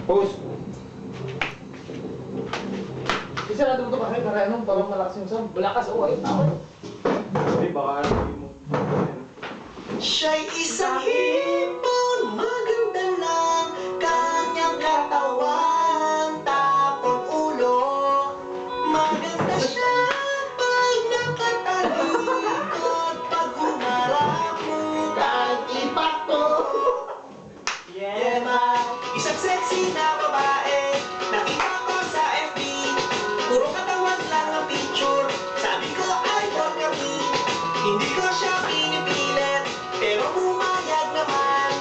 Pause. Isa natin ito kasi para ano, parang malakas yung sound. Balakas, oh, ayun, tama. Hindi, baka hindi mo. Siya'y isang hipon, maganda lang kanyang katawan, tapong ulo. Maganda siya pag nakatalikod, pag humarap mo kang impacto. Yeah, man. Isang sexy na babae, nakita ko sa FB, puro katawan lang ang picture. Sabi ko ay for kami, hindi ko siya pinipilit, pero pumayag naman.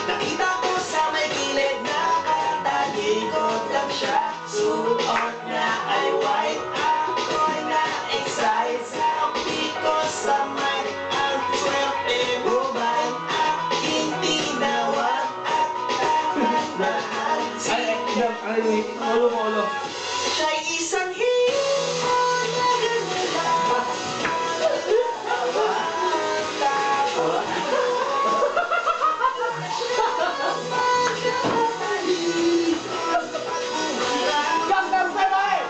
Nakita ko sa may gilid, nakatalikod lang siya. Suot niya ay white, ako'y na-excite. Sabi ko sa may, ang swerte mo ba'y aking tinawag at tahan-tahan? Ulo. Siya'y isang hipon na ganda lang. Gangnam Style!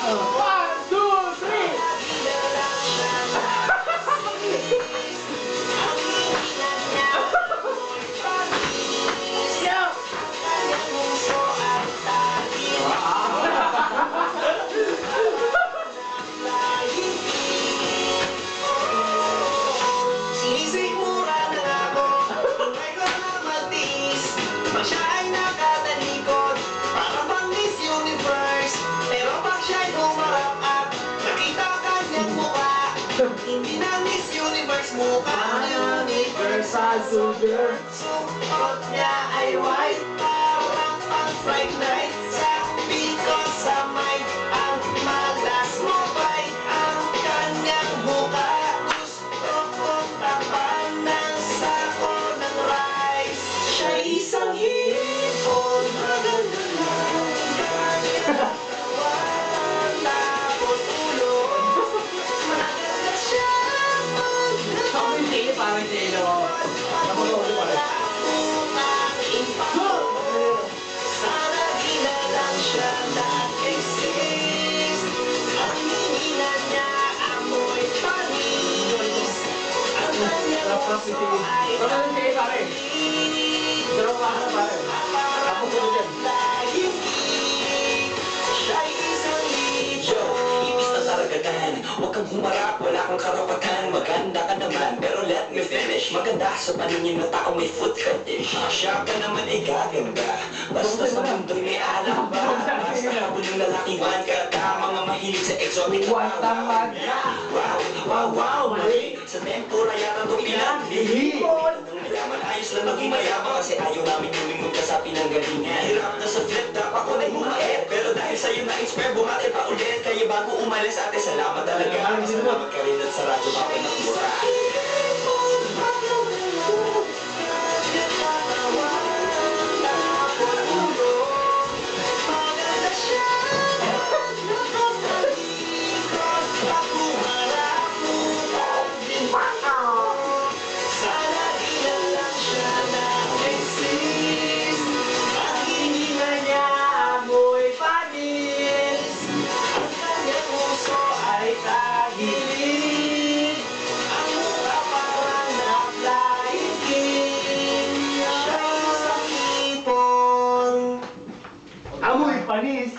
1, 2, 3! Sinisigmura na ako, tunay ko na magtiis. Pag siya ay nakatalikod, para bang Miss Universe. Pero pag siya'y humarap at nakita kanyang mukha, hindi na Miss Universe, mukha Universal Soldier. Suot niya ay white, parang pang Fright Night. Sabi ko sa mic, ang malas mo ba'y ang kanyang mukha? Gusto kong tapan ng sako ng rice. Siya'y isang hipon, maganda lang kanyang katawan, tapos ulo. Maganda siya pag Parang tilo. sana ginalang siya nag-exist. Ang hihina niya amoy panis. Ang kanyang puso ay Parang tilo, pare. Pero para pare. Ako ko dyan. tahimik. Siya'y isang Yo, ibis hipon. na saragatan. Huwag kang humarap, wala kang karapatan. Maganda ka naman, pero let me finish. Maganda sa paningin ng tao may foot fetish. Siya ka naman ay gaganda, basta sa mundo'y may alam ba? Basta habol ng lalaki, one ka ta. Mga mahilig sa exotic na One tamad. Wow, wow, wow, mali. Sa tempura yata ito pinanglihi. Ang mayaman, ayos lang maging mayaman kasi ayaw namin lumingon ka sa pinanggalingan. Hirap na sa flip top, ako na'y bumait. Pero dahil sa'yo na-inspire, bumati pa ulit. Kaya bago umalis, ate, salamat talaga. Salamat ka rin at sa radyo bakit nakura. Tahimik, ang mukha parang na-flying king. Siya'y isang hipon. Amoy panis!